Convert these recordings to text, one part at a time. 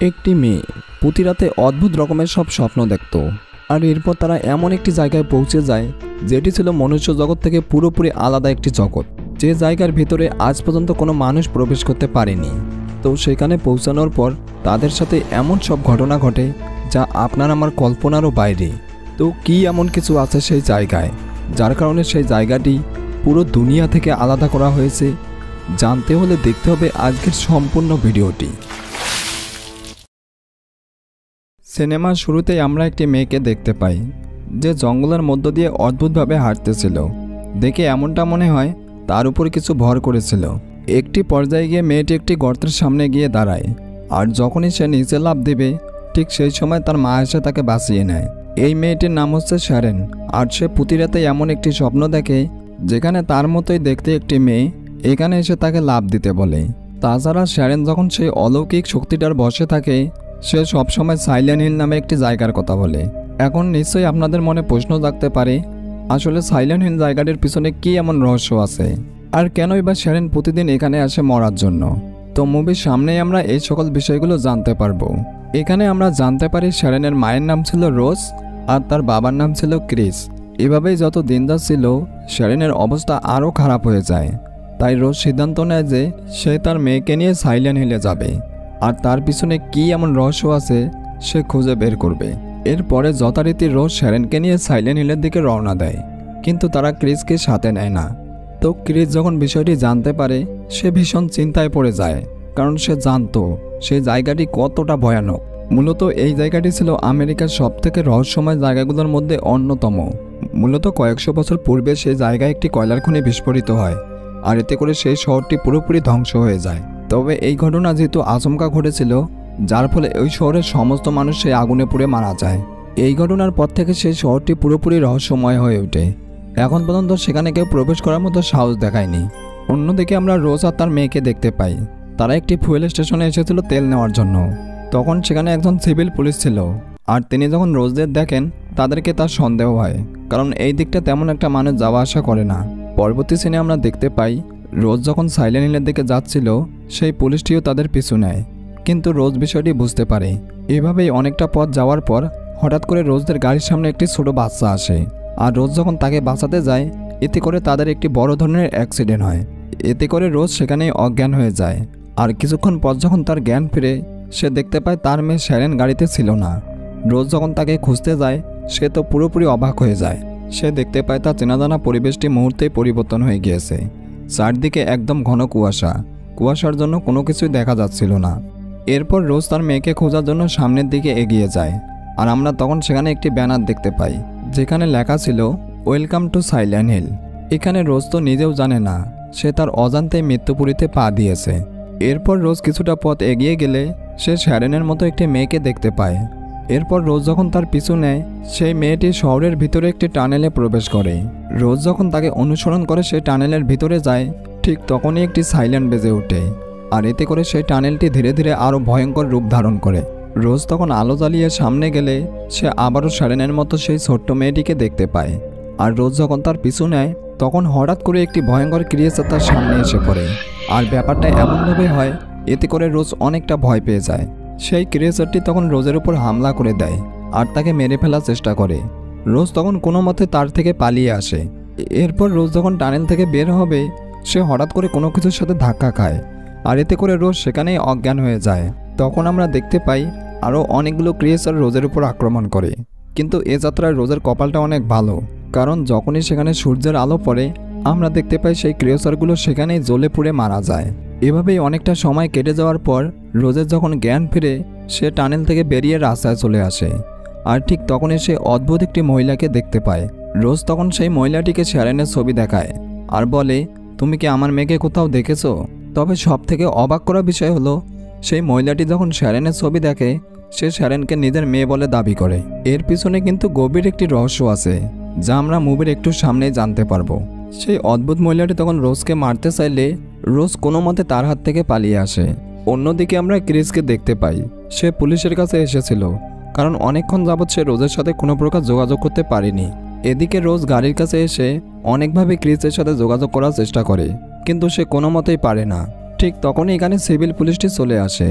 একটি মেয়ে প্রতি রাতে অদ্ভুত রকমের সব স্বপ্ন দেখত, আর এরপর তারা এমন একটি জায়গায় পৌঁছে যায় যেটি ছিল মনুষ্য জগৎ থেকে পুরোপুরি আলাদা একটি জগৎ, যে জায়গার ভিতরে আজ পর্যন্ত কোনো মানুষ প্রবেশ করতে পারেনি। তো সেখানে পৌঁছানোর পর তাদের সাথে এমন সব ঘটনা ঘটে যা আপনার আমার কল্পনারও বাইরে। তো কি এমন কিছু আছে সেই জায়গায় যার কারণে সেই জায়গাটি পুরো দুনিয়া থেকে আলাদা করা হয়েছে? জানতে হলে দেখতে হবে আজকের সম্পূর্ণ ভিডিওটি। সিনেমার শুরুতেই আমরা একটি মেয়েকে দেখতে পাই যে জঙ্গলের মধ্য দিয়ে অদ্ভুতভাবে হাঁটতেছিল। দেখে এমনটা মনে হয় তার উপর কিছু ভর করেছিল। একটি পর্যায়ে গিয়ে মেয়েটি একটি গর্তের সামনে গিয়ে দাঁড়ায়, আর যখনই সে নিচে লাফ দেবে ঠিক সেই সময় তার মা এসে তাকে বাঁচিয়ে নেয়। এই মেয়েটির নাম হচ্ছে শ্যারেন, আর সে প্রতি রাতে এমন একটি স্বপ্ন দেখে যেখানে তার মতোই দেখতে একটি মেয়ে এখানে এসে তাকে লাফ দিতে বলে। তাছাড়া শ্যারেন যখন সেই অলৌকিক শক্তিটার বসে থাকে সে সবসময় সাইলেন্ট হিল নামে একটি জায়গার কথা বলে। এখন নিশ্চয়ই আপনাদের মনে প্রশ্ন জাগতে পারে, আসলে সাইলেন্ট হিল জায়গাটির পিছনে কি এমন রহস্য আছে, আর কেনই বা শ্যারেন প্রতিদিন এখানে আসে মরার জন্য? তো মুভির সামনেই আমরা এই সকল বিষয়গুলো জানতে পারবো। এখানে আমরা জানতে পারি শ্যারেনের মায়ের নাম ছিল রোজ আর তার বাবার নাম ছিল ক্রিস। এভাবেই যত দিন যাচ্ছিল শ্যারেনের অবস্থা আরও খারাপ হয়ে যায়। তাই রোজ সিদ্ধান্ত নেয় যে সে তার মেয়েকে নিয়ে সাইলেন্ট হিলে যাবে, আর তার পিছনে কি এমন রহস্য আছে সে খুঁজে বের করবে। এরপরে যথারীতি রোজ শ্যারেনকে নিয়ে সাইলেন্ট হিলের দিকে রওনা দেয়, কিন্তু তারা ক্রিসকে সাথে নেয় না। তো ক্রিস যখন বিষয়টি জানতে পারে সে ভীষণ চিন্তায় পড়ে যায়, কারণ সে জানতো সেই জায়গাটি কতটা ভয়ানক। মূলত এই জায়গাটি ছিল আমেরিকার সবথেকে রহস্যময় জায়গাগুলোর মধ্যে অন্যতম। মূলত কয়েকশো বছর পূর্বে সেই জায়গায় একটি কয়লার খনি বিস্ফোরিত হয়, আর এতে করে সেই শহরটি পুরোপুরি ধ্বংস হয়ে যায়। তবে এই ঘটনা যেহেতু আচমকা ঘটেছিল, যার ফলে ওই শহরের সমস্ত মানুষ সেই আগুনে পুড়ে মারা যায়। এই ঘটনার পর থেকে সেই শহরটি পুরোপুরি রহস্যময় হয়ে ওঠে। এখন পর্যন্ত সেখানে কেউ প্রবেশ করার মতো সাহস দেখায়নি। অন্যদিকে আমরা রোজ আর তার মেয়েকে দেখতে পাই, তারা একটি ফুয়েল স্টেশনে এসেছিল তেল নেওয়ার জন্য। তখন সেখানে একজন সিভিল পুলিশ ছিল, আর তিনি যখন রোজদের দেখেন তাদেরকে তার সন্দেহ হয়, কারণ এই দিকটা তেমন একটা মানুষ যাওয়া আসা করে না। পরবর্তী সিনে আমরা দেখতে পাই রোজ যখন সাইলেন্ট হিলের দিকে যাচ্ছিল সেই পুলিশটিও তাদের পিছু নেয়, কিন্তু রোজ বিষয়টি বুঝতে পারে। এভাবেই অনেকটা পথ যাওয়ার পর হঠাৎ করে রোজদের গাড়ির সামনে একটি ছোট বাচ্চা আসে, আর রোজ যখন তাকে বাঁচাতে যায় এতে করে তাদের একটি বড় ধরনের অ্যাক্সিডেন্ট হয়। এতে করে রোজ সেখানেই অজ্ঞান হয়ে যায়, আর কিছুক্ষণ পর যখন তার জ্ঞান ফিরে সে দেখতে পায় তার মেয়ে শ্যারেন গাড়িতে ছিল না। রোজ যখন তাকে খুঁজতে যায় সে তো পুরোপুরি অবাক হয়ে যায়। সে দেখতে পায় তার চেনাজানা পরিবেশটি মুহূর্তেই পরিবর্তন হয়ে গিয়েছে। চারদিকে একদম ঘন কুয়াশা, কুয়াশার জন্য কোনো কিছুই দেখা যাচ্ছিল না। এরপর রোজ তার মেয়েকে খোঁজার জন্য সামনের দিকে এগিয়ে যায়, আর আমরা তখন সেখানে একটি ব্যানার দেখতে পাই যেখানে লেখা ছিল ওয়েলকাম টু সাইলেন্ট হিল। এখানে রোজ তো নিজেও জানে না সে তার অজান্তে মৃত্যুপুরীতে পা দিয়েছে। এরপর রোজ কিছুটা পথ এগিয়ে গেলে সে শ্যারেনের মতো একটি মেয়েকে দেখতে পায়। এরপর রোজ যখন তার পিছু নেয় সেই মেয়েটি শহরের ভিতরে একটি টানেলে প্রবেশ করে। রোজ যখন তাকে অনুসরণ করে সেই টানেলের ভিতরে যায় ঠিক তখনই একটি সাইলেন্ট বেজে ওঠে, আর এতে করে সেই টানেলটি ধীরে ধীরে আরও ভয়ঙ্কর রূপ ধারণ করে। রোজ তখন আলো জ্বালিয়ে সামনে গেলে সে আবারও শ্যারেনের মতো সেই ছোট্ট মেয়েটিকে দেখতে পায়, আর রোজ যখন তার পিছু নেয় তখন হঠাৎ করে একটি ভয়ঙ্কর ক্রিয়েচার তার সামনে এসে পড়ে। আর ব্যাপারটা এমনভাবে হয় এতে করে রোজ অনেকটা ভয় পেয়ে যায়। সেই ক্রিয়েচারটি তখন রোজের উপর হামলা করে দেয় আর তাকে মেরে ফেলার চেষ্টা করে। রোজ তখন কোনো মতে তার থেকে পালিয়ে আসে। এরপর রোজ যখন টানেল থেকে বের হবে সে হঠাৎ করে কোনো কিছুর সাথে ধাক্কা খায়, আর এতে করে রোজ সেখানেই অজ্ঞান হয়ে যায়। তখন আমরা দেখতে পাই আরও অনেকগুলো ক্রিয়েচার রোজের উপর আক্রমণ করে, কিন্তু এ যাত্রায় রোজের কপালটা অনেক ভালো, কারণ যখনই সেখানে সূর্যের আলো পড়ে আমরা দেখতে পাই সেই ক্রিয়েচারগুলো সেখানেই জ্বলে পুড়ে মারা যায়। এভাবেই অনেকটা সময় কেটে যাওয়ার পর রোজের যখন জ্ঞান ফিরে সে টানেল থেকে বেরিয়ে রাস্তায় চলে আসে, আর ঠিক তখনই সে অদ্ভুত একটি মহিলাকে দেখতে পায়। রোজ তখন সেই মহিলাটিকে শ্যারেনের ছবি দেখায় আর বলে, তুমি কি আমার মেয়েকে কোথাও দেখেছো? তবে সব থেকে অবাক করা বিষয় হলো সেই মহিলাটি যখন শ্যারেনের ছবি দেখে সে শ্যারেনকে নিজের মেয়ে বলে দাবি করে। এর পিছনে কিন্তু গভীর একটি রহস্য আছে যা আমরা মুভির একটু সামনেই জানতে পারবো। সেই অদ্ভুত মহিলাটি তখন রোজকে মারতে চাইলে রোজ কোনো মতে তার হাত থেকে পালিয়ে আসে। অন্যদিকে আমরা ক্রিসকে দেখতে পাই সে পুলিশের কাছে এসেছিল, কারণ অনেকক্ষণ যাবৎ সে রোজের সাথে কোনো প্রকার যোগাযোগ করতে পারেনি। এদিকে রোজ গাড়ির কাছে এসে অনেকভাবে ক্রিসের সাথে যোগাযোগ করার চেষ্টা করে, কিন্তু সে কোনো মতেই পারে না। ঠিক তখনই এখানে সিভিল পুলিশটি চলে আসে।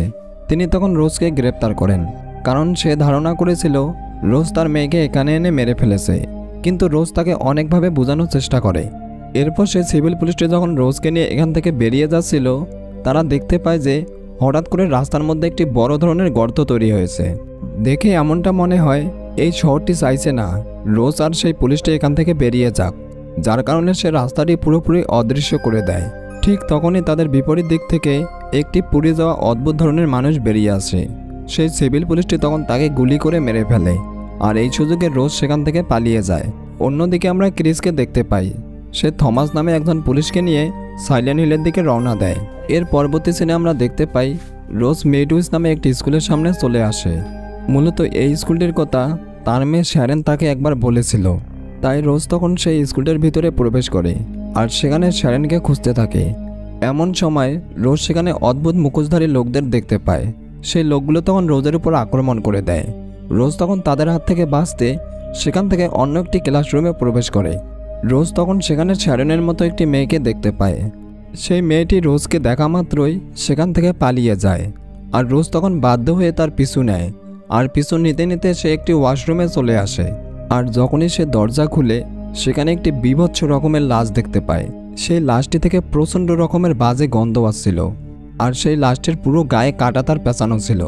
তিনি তখন রোজকে গ্রেপ্তার করেন, কারণ সে ধারণা করেছিল রোজ তার মেয়েকে এখানে এনে মেরে ফেলেছে। কিন্তু রোজ তাকে অনেকভাবে বোঝানোর চেষ্টা করে। এরপর সে সিভিল পুলিশটি যখন রোজকে নিয়ে এখান থেকে বেরিয়ে যাচ্ছিল, তারা দেখতে পায় যে হঠাৎ করে রাস্তার মধ্যে একটি বড় ধরনের গর্ত তৈরি হয়েছে। দেখে এমনটা মনে হয় এই শহরটি চাইছে না রোজ আর সেই পুলিশটি এখান থেকে বেরিয়ে যাক, যার কারণে সে রাস্তাটি পুরোপুরি অদৃশ্য করে দেয়। ঠিক তখনই তাদের বিপরীত দিক থেকে একটি পুড়ে যাওয়া অদ্ভুত ধরনের মানুষ বেরিয়ে আসে। সেই সিভিল পুলিশটি তখন তাকে গুলি করে মেরে ফেলে, আর এই সুযোগে রোজ সেখান থেকে পালিয়ে যায়। অন্যদিকে আমরা ক্রিসকে দেখতে পাই, সে থমাস নামে একজন পুলিশকে নিয়ে সাইলেন্ট হিলের দিকে রওনা দেয়। এর পরবর্তী সিনে আমরা দেখতে পাই রোজ মেডউইস নামে একটি স্কুলের সামনে চলে আসে। মূলত এই স্কুলটির কথা তার মেয়ে শ্যারেন তাকে একবার বলেছিল, তাই রোজ তখন সেই স্কুলটির ভিতরে প্রবেশ করে আর সেখানে শ্যারেনকে খুঁজতে থাকে। এমন সময় রোজ সেখানে অদ্ভুত মুখোশধারী লোকদের দেখতে পায়। সেই লোকগুলো তখন রোজের উপর আক্রমণ করে দেয়। রোজ তখন তাদের হাত থেকে বাঁচতে সেখান থেকে অন্য একটি ক্লাসরুমে প্রবেশ করে। রোজ তখন সেখানে শ্যারেনের মতো একটি মেয়েকে দেখতে পায়। সেই মেয়েটি রোজকে দেখা মাত্রই সেখান থেকে পালিয়ে যায়, আর রোজ তখন বাধ্য হয়ে তার পিছু নেয়। আর পিছু নিতে নিতে সে একটি ওয়াশরুমে চলে আসে, আর যখনই সে দরজা খুলে সেখানে একটি বীভৎস রকমের লাশ দেখতে পায়। সেই লাশটি থেকে প্রচণ্ড রকমের বাজে গন্ধ আসছিল, আর সেই লাশটির পুরো গায়ে কাঁটাতার পেঁচানো ছিল।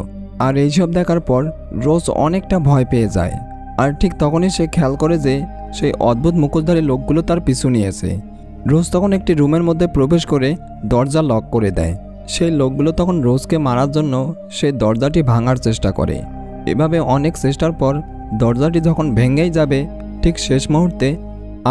আর এইসব দেখার পর রোজ অনেকটা ভয় পেয়ে যায়। আর ঠিক তখনই সে খেয়াল করে যে সেই অদ্ভুত মুখোশধারী লোকগুলো তার পিছু নিয়েছে। রোজ তখন একটি রুমের মধ্যে প্রবেশ করে দরজা লক করে দেয়। সেই লোকগুলো তখন রোজকে মারার জন্য সেই দরজাটি ভাঙার চেষ্টা করে। এভাবে অনেক চেষ্টার পর দরজাটি যখন ভেঙেই যাবে, ঠিক শেষ মুহূর্তে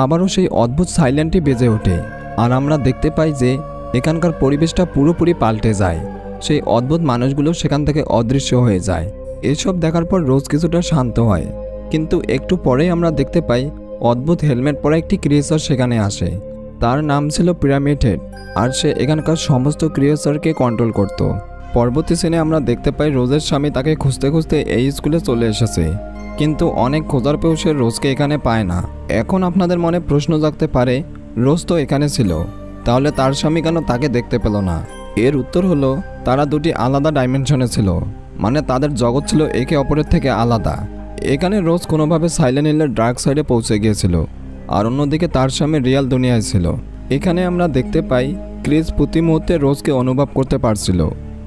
আবারও সেই অদ্ভুত সাইলেন্টটি বেজে ওঠে। আর আমরা দেখতে পাই যে এখানকার পরিবেশটা পুরোপুরি পাল্টে যায়। সেই অদ্ভুত মানুষগুলো সেখান থেকে অদৃশ্য হয়ে যায়। এসব দেখার পর রোজ কিছুটা শান্ত হয়, কিন্তু একটু পরেই আমরা দেখতে পাই অদ্ভুত হেলমেট পরা একটি ক্রিয়েচার সেখানে আসে। তার নাম ছিল পিরামিড হেড, আর সে এখানকার সমস্ত ক্রিয়েচারকে কন্ট্রোল করত। পরবর্তী সিনে আমরা দেখতে পাই রোজের স্বামী তাকে খুঁজতে খুঁজতে এই স্কুলে চলে এসেছে, কিন্তু অনেক খোঁজার পেয়েও সে রোজকে এখানে পায় না। এখন আপনাদের মনে প্রশ্ন জাগতে পারে, রোজ তো এখানে ছিল, তাহলে তার স্বামী কেন তাকে দেখতে পেল না? এর উত্তর হলো, তারা দুটি আলাদা ডাইমেনশনে ছিল, মানে তাদের জগৎ ছিল একে অপরের থেকে আলাদা। এখানে রোজ কোনোভাবে সাইলেন্ট হিলের ডার্ক সাইডে পৌঁছে গিয়েছিল, আর অন্যদিকে তার স্বামী রিয়াল দুনিয়ায় ছিল। এখানে আমরা দেখতে পাই ক্রিস প্রতি মুহূর্তে রোজকে অনুভব করতে পারছিল,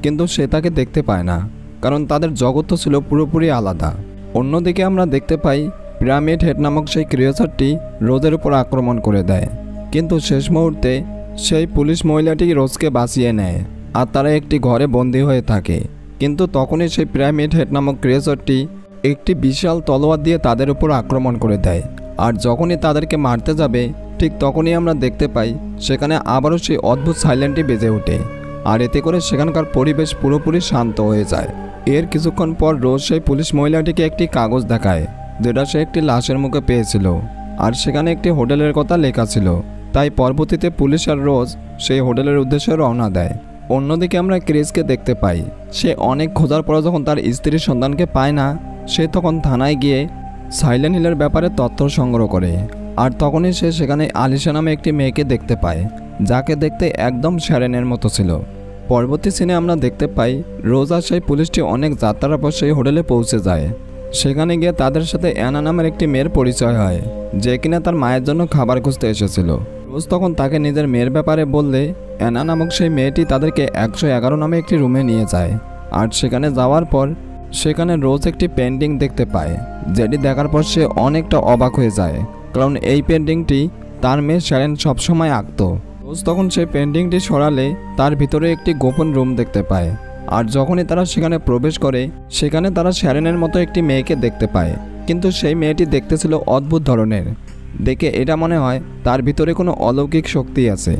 কিন্তু সে তাকে দেখতে পায় না, কারণ তাদের জগৎ ছিল পুরোপুরি আলাদা। অন্যদিকে আমরা দেখতে পাই পিরামিড হেড নামক সেই ক্রিয়েচারটি রোজের উপর আক্রমণ করে দেয়, কিন্তু শেষ মুহূর্তে সেই পুলিশ মহিলাটি রোজকে বাঁচিয়ে নেয়, আর তারা একটি ঘরে বন্দী হয়ে থাকে। কিন্তু তখনই সেই পিরামিড হেড নামক ক্রিয়েচারটি একটি বিশাল তলোয়ার দিয়ে তাদের উপর আক্রমণ করে দেয়। আর যখনই তাদেরকে মারতে যাবে, ঠিক তখনই আমরা দেখতে পাই সেখানে আবারও সেই অদ্ভুত সাইলেন্টটি বেজে ওঠে, আর এতে করে সেখানকার পরিবেশ পুরোপুরি শান্ত হয়ে যায়। এর কিছুক্ষণ পর রোজ সেই পুলিশ মহিলাটিকে একটি কাগজ দেখায়, যেটা সে একটি লাশের মুখে পেয়েছিল, আর সেখানে একটি হোটেলের কথা লেখা ছিল। তাই পরবর্তীতে পুলিশ আর রোজ সেই হোটেলের উদ্দেশ্যে রওনা দেয়। অন্যদিকে আমরা ক্রিসকে দেখতে পাই, সে অনেক খোঁজার পর যখন তার স্ত্রীর সন্তানকে পায় না, সে তখন থানায় গিয়ে সাইলেন্ট হিলের ব্যাপারে তথ্য সংগ্রহ করে। আর তখনই সে সেখানে আলিশা নামে একটি মেয়েকে দেখতে পায়, যাকে দেখতে একদম শ্যারেনের মতো ছিল। পরবর্তী সিনে আমরা দেখতে পাই রোজ আর সেই পুলিশটি অনেক যাত্রার পর সেই হোটেলে পৌঁছে যায়। সেখানে গিয়ে তাদের সাথে অ্যানা নামের একটি মেয়ের পরিচয় হয়, যে কিনা তার মায়ের জন্য খাবার খুঁজতে এসেছিল। রোজ তখন তাকে নিজের মেয়ের ব্যাপারে বললে অ্যানা নামক সেই মেয়েটি তাদেরকে 111 নামে একটি রুমে নিয়ে যায়। আর সেখানে যাওয়ার পর সেখানে রোজ একটি পেন্টিং দেখতে পায়, যেটি দেখার পর সে অনেকটা অবাক হয়ে যায়, কারণ এই পেন্টিংটি তার মেয়ে শ্যারেন সবসময় আঁকত। রোজ তখন সেই পেন্টিংটি সরালে তার ভিতরে একটি গোপন রুম দেখতে পায়, আর যখনই তারা সেখানে প্রবেশ করে সেখানে তারা শ্যারেনের মতো একটি মেয়েকে দেখতে পায়, কিন্তু সেই মেয়েটি দেখতে ছিল অদ্ভুত ধরনের। দেখে এটা মনে হয় তার ভিতরে কোনো অলৌকিক শক্তি আছে।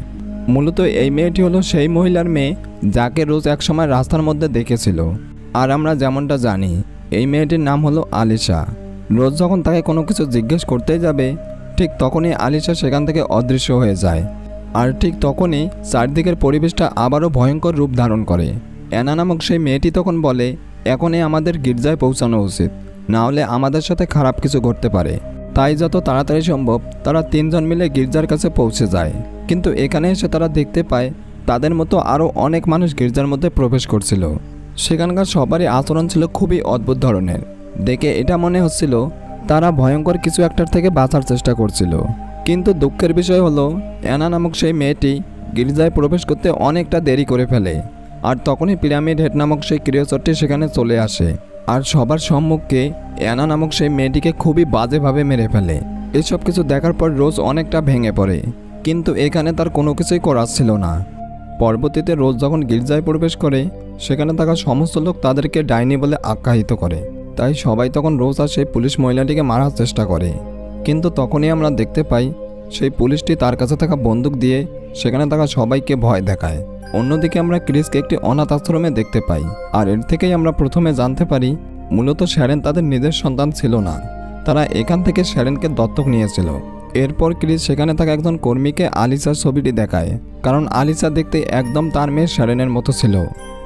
মূলত এই মেয়েটি হলো সেই মহিলার মেয়ে যাকে রোজ একসময় রাস্তার মধ্যে দেখেছিল। আর আমরা যেমনটা জানি এই মেয়েটির নাম হলো আলিশা। রোজ যখন তাকে কোনো কিছু জিজ্ঞেস করতেই যাবে, ঠিক তখনই আলিশা সেখান থেকে অদৃশ্য হয়ে যায়। আর ঠিক তখনই চারদিকের পরিবেশটা আবারও ভয়ঙ্কর রূপ ধারণ করে। অ্যানা নামক সেই মেয়েটি তখন বলে, এখনই আমাদের গির্জায় পৌঁছানো উচিত, না হলে আমাদের সাথে খারাপ কিছু ঘটতে পারে। তাই যত তাড়াতাড়ি সম্ভব তারা 3 জন মিলে গির্জার কাছে পৌঁছে যায়। কিন্তু এখানে এসে তারা দেখতে পায় তাদের মতো আরও অনেক মানুষ গির্জার মধ্যে প্রবেশ করছিল। সেখানকার সবারই আচরণ ছিল খুবই অদ্ভুত ধরনের। দেখে এটা মনে হচ্ছিল তারা ভয়ঙ্কর কিছু একটার থেকে বাঁচার চেষ্টা করছিল। কিন্তু দুঃখের বিষয় হলো অ্যানা নামক সেই মেয়েটি গির্জায় প্রবেশ করতে অনেকটা দেরি করে ফেলে। আর তখনই পিরামিড হেড নামক সেই ক্রিয়েচরটি সেখানে চলে আসে আর সবার সম্মুখে অ্যানা নামক সেই মেয়েটিকে খুবই বাজেভাবে মেরে ফেলে। এসব কিছু দেখার পর রোজ অনেকটা ভেঙে পড়ে, কিন্তু এখানে তার কোনো কিছুই করার ছিল না। পরবর্তীতে রোজ যখন গির্জায় প্রবেশ করে সেখানে থাকা সমস্ত লোক তাদেরকে ডাইনি বলে আখ্যায়িত করে। তাই সবাই তখন রোজ আর সেই পুলিশ মহিলাটিকে মারার চেষ্টা করে, কিন্তু তখনই আমরা দেখতে পাই সেই পুলিশটি তার কাছে থাকা বন্দুক দিয়ে সেখানে থাকা সবাইকে ভয় দেখায়। অন্যদিকে আমরা ক্রিসকে একটি অনাথ আশ্রমে দেখতে পাই, আর এর থেকেই আমরা প্রথমে জানতে পারি মূলত শ্যারেন তাদের নিজের সন্তান ছিল না, তারা এখান থেকে শ্যারেনকে দত্তক নিয়েছিল। এরপর ক্রিস সেখানে থাকা একজন কর্মীকে আলিসার ছবিটি দেখায়, কারণ আলিসা দেখতে একদম তার মেয়ে শ্যারেনের মতো ছিল।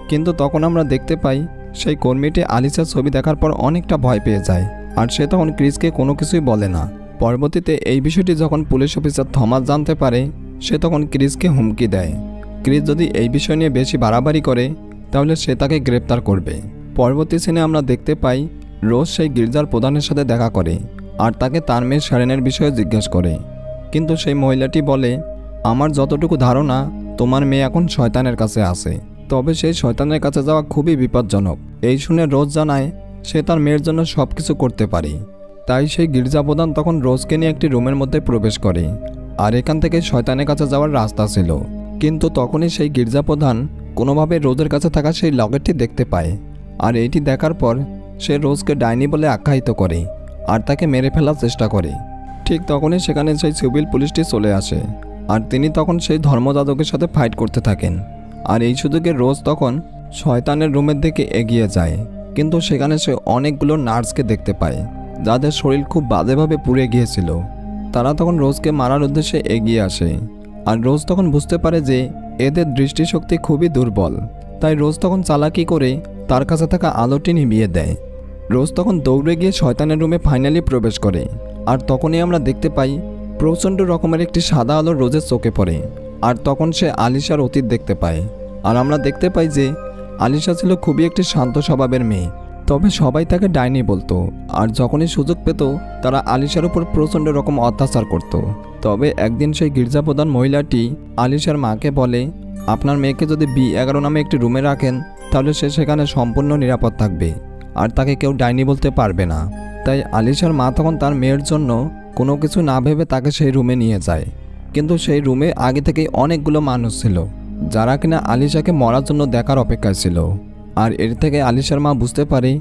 কিন্তু তখন আমরা দেখতে পাই সেই কর্মীটি আলিসার ছবি দেখার পর অনেকটা ভয় পেয়ে যায়, আর সে তখন ক্রিসকে কোনো কিছুই বলে না। পরবর্তীতে এই বিষয়টি যখন পুলিশ অফিসার থমাস জানতে পারে সে তখন ক্রিসকে হুমকি দেয়, ক্রিস যদি এই বিষয় নিয়ে বেশি বাড়াবাড়ি করে তাহলে সে তাকে গ্রেপ্তার করবে। পরবর্তী সিনে আমরা দেখতে পাই রোজ সেই গির্জার প্রধানের সাথে দেখা করে আর তাকে তার মেয়ে শ্যারেনের বিষয়ে জিজ্ঞেস করে, কিন্তু সেই মহিলাটি বলে, আমার যতটুকু ধারণা তোমার মেয়ে এখন শয়তানের কাছে আছে, তবে সেই শয়তানের কাছে যাওয়া খুবই বিপজ্জনক। এই শুনে রোজ জানায় সে তার মেয়ের জন্য সব কিছু করতে পারে। তাই সেই গির্জা প্রধান তখন রোজকে নিয়ে একটি রুমের মধ্যে প্রবেশ করে, আর এখান থেকে শয়তানের কাছে যাওয়ার রাস্তা ছিল। কিন্তু তখনই সেই গির্জা প্রধান কোনোভাবে রোজের কাছে থাকা সেই লকেটটি দেখতে পায়, আর এইটি দেখার পর সে রোজকে ডাইনি বলে আখ্যায়িত করে আর তাকে মেরে ফেলার চেষ্টা করে। ঠিক তখনই সেখানে সেই সিভিল পুলিশটি চলে আসে, আর তিনি তখন সেই ধর্মযাজকের সাথে ফাইট করতে থাকেন। আর এই সুযোগে রোজ তখন শয়তানের রুমের দিকে এগিয়ে যায়, কিন্তু সেখানে সে অনেকগুলো নার্সকে দেখতে পায় যাদের শরীর খুব বাজেভাবে পুড়ে গিয়েছিল। তারা তখন রোজকে মারার উদ্দেশ্যে এগিয়ে আসে, আর রোজ তখন বুঝতে পারে যে এদের দৃষ্টিশক্তি খুবই দুর্বল। তাই রোজ তখন চালাকি করে তার কাছে থাকা আলোটি নিভিয়ে দেয়। রোজ তখন দৌড়ে গিয়ে শয়তানের রুমে ফাইনালি প্রবেশ করে, আর তখনই আমরা দেখতে পাই প্রচণ্ড রকমের একটি সাদা আলো রোজের চোখে পড়ে, আর তখন সে আলিশার অতীত দেখতে পায়। আর আমরা দেখতে পাই যে আলিশা ছিল খুবই একটি শান্ত স্বভাবের মেয়ে, তবে সবাই তাকে ডাইনি বলতো, আর যখনই সুযোগ পেত তারা আলিশার উপর প্রচণ্ড রকম অত্যাচার করত। তবে একদিন সেই গির্জা প্রধান মহিলাটি আলিশার মাকে বলে, আপনার মেয়েকে যদি B11 নামে একটি রুমে রাখেন তাহলে সে সেখানে সম্পূর্ণ নিরাপদ থাকবে আর তাকে কেউ ডাইনি বলতে পারবে না। তাই আলিশার মা তখন তার মেয়ের জন্য কোনো কিছু না ভেবে তাকে সেই রুমে নিয়ে যায়। কিন্তু সেই রুমে আগে থেকেই অনেকগুলো মানুষ ছিল যারা কিনা আলিশাকে মরার জন্য দেখার অপেক্ষায় ছিল। আর এর থেকে আলিশার মা বুঝতে পারে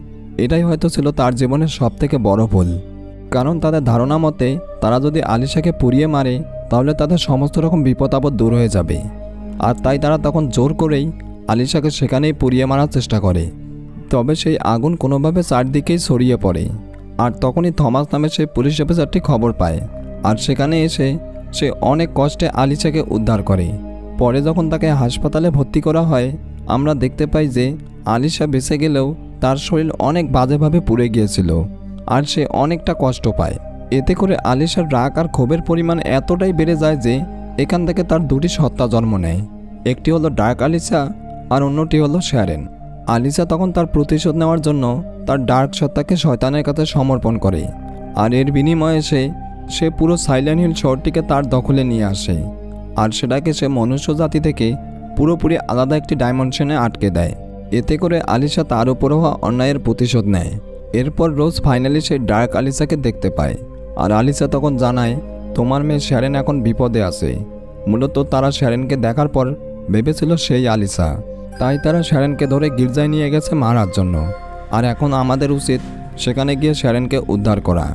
এটাই হয়তো ছিল তার জীবনের সবথেকে বড় ভুল, কারণ তাদের ধারণা মতে তারা যদি আলিশাকে পুড়িয়ে মারে তাহলে তাদের সমস্ত রকম বিপদ আপদ দূর হয়ে যাবে। আর তাই তারা তখন জোর করেই আলিশাকে সেখানেই পুড়িয়ে মারার চেষ্টা করে। তবে সেই আগুন কোনোভাবে চারদিকেই ছড়িয়ে পড়ে, আর তখনই থমাস নামে সেই পুলিশ অফিসারটি খবর পায়, আর সেখানে এসে সে অনেক কষ্টে আলিশাকে উদ্ধার করে। পরে যখন তাকে হাসপাতালে ভর্তি করা হয় আমরা দেখতে পাই যে আলিশা বেঁচে গেলেও তার শরীর অনেক বাজেভাবে পুড়ে গিয়েছিল, আর সে অনেকটা কষ্ট পায়। এতে করে আলিশার রাগ আর ক্ষোভের পরিমাণ এতটাই বেড়ে যায় যে এখান থেকে তার দুটি সত্তা জন্ম নেয়, একটি হলো ডার্ক আলিশা আর অন্যটি হলো শ্যারেন। আলিশা তখন তার প্রতিশোধ নেওয়ার জন্য তার ডার্ক সত্তাকে শয়তানের কাছে সমর্পণ করে, আর এর বিনিময়ে সে পুরো সাইলেন্ট হিল শহরটিকে তার দখলে নিয়ে আসে, আর সেটাকে সে মনুষ্য জাতি থেকে পুরোপুরি আলাদা একটি ডাইমেনশনে আটকে দেয়। এতে করে আলিশা তার উপর হওয়া অন্যায়ের প্রতিশোধ নেয়। এরপর রোজ ফাইনালি সেই ডার্ক আলিশাকে দেখতে পায়, আর আলিশা তখন জানায় তোমার মেয়ে শ্যারেন এখন বিপদে আছে। মূলত তারা শ্যারেনকে দেখার পর ভেবেছিল সেই আলিশা, তাই তারা শ্যারেনকে ধরে গির্জায় নিয়ে গেছে মারার জন্য। আর এখন আমাদের উচিত সেখানে গিয়ে শ্যারেনকে উদ্ধার করা।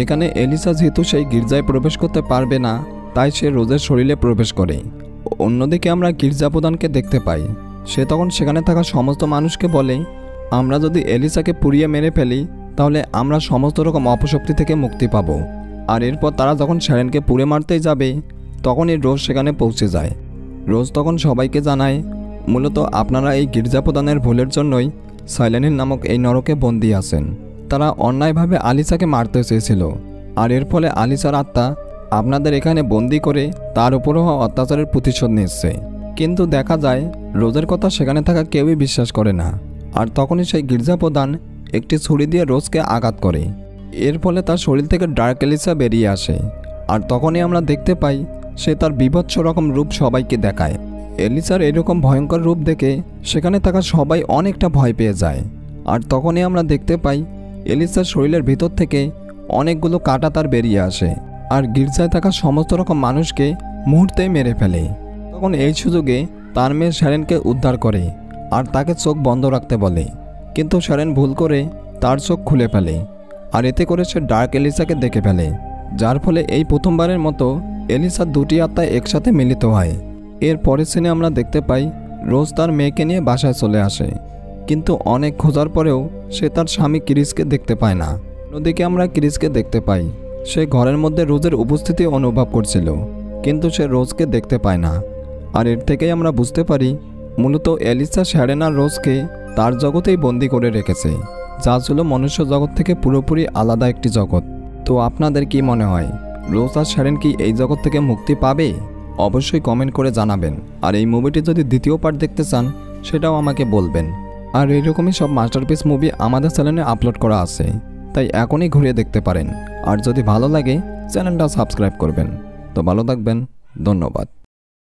এখানে এলিসা যেহেতু সেই গির্জায় প্রবেশ করতে পারবে না তাই সে রোজের শরীরে প্রবেশ করে। অন্যদিকে আমরা গির্জা প্রধানকে দেখতে পাই, সে তখন সেখানে থাকা সমস্ত মানুষকে বলে আমরা যদি এলিসাকে পুড়িয়ে মেরে ফেলি তাহলে আমরা সমস্ত রকম অপশক্তি থেকে মুক্তি পাব। আর এরপর তারা যখন শ্যারেনকে পুড়ে মারতেই যাবে তখনই রোজ সেখানে পৌঁছে যায়। রোজ তখন সবাইকে জানায় মূলত আপনারা এই গির্জা প্রধানের ভুলের জন্যই সাইলেন্ট হিল নামক এই নরকে বন্দী আছেন। তারা অন্যায়ভাবে আলিশাকে মারতে চেয়েছিল, আর এর ফলে আলিশার আত্মা আপনাদের এখানে বন্দি করে তার উপরও অত্যাচারের প্রতিশোধ নিচ্ছে। কিন্তু দেখা যায় রোজের কথা সেখানে থাকা কেউই বিশ্বাস করে না, আর তখনই সেই গির্জা প্রধান একটি ছুরি দিয়ে রোজকে আঘাত করে। এর ফলে তার শরীর থেকে ডার্ক এলিসা বেরিয়ে আসে। আর তখনই আমরা দেখতে পাই সে তার বীভৎস রকম রূপ সবাইকে দেখায়। এলিসার এরকম ভয়ঙ্কর রূপ দেখে সেখানে থাকা সবাই অনেকটা ভয় পেয়ে যায়। আর তখনই আমরা দেখতে পাই এলিসার শরীরের ভিতর থেকে অনেকগুলো কাঁটা তার বেরিয়ে আসে আর গির্জায় থাকা সমস্ত রকম মানুষকে মুহূর্তেই মেরে ফেলে। তখন এই সুযোগে তার মেয়ে শ্যারেনকে উদ্ধার করে আর তাকে চোখ বন্ধ রাখতে বলে, কিন্তু শ্যারেন ভুল করে তার চোখ খুলে ফেলে। আর এতে করে সে ডার্ক এলিসাকে দেখে ফেলে, যার ফলে এই প্রথমবারের মতো এলিসার দুটি আত্মা একসাথে মিলিত হয়। এর পরের সিনে আমরা দেখতে পাই রোজ তার মেয়েকে নিয়ে বাসায় চলে আসে, কিন্তু অনেক খোঁজার পরেও সে তার স্বামী ক্রিসকে দেখতে পায় না। অন্যদিকে আমরা ক্রিসকে দেখতে পাই সে ঘরের মধ্যে রোজের উপস্থিতি অনুভব করছিল, কিন্তু সে রোজকে দেখতে পায় না। আর এর থেকেই আমরা বুঝতে পারি মূলত এলিসা শ্যারেন আর রোজকে তার জগতেই বন্দি করে রেখেছে, যা ছিল মনুষ্য জগৎ থেকে পুরোপুরি আলাদা একটি জগৎ। তো আপনাদের কি মনে হয়, রোজ আর শ্যারেন কি এই জগৎ থেকে মুক্তি পাবে? অবশ্যই কমেন্ট করে জানাবেন। আর এই মুভিটি যদি দ্বিতীয় পার্ট দেখতে চান সেটাও আমাকে বলবেন। আর এইরকমই সব মাস্টারপিস মুভি আমাদের চ্যানেলে আপলোড করা আছে, তাই এখনই ঘুরিয়ে দেখতে পারেন। আর যদি ভালো লাগে চ্যানেলটা সাবস্ক্রাইব করবেন। তো ভালো থাকবেন, ধন্যবাদ।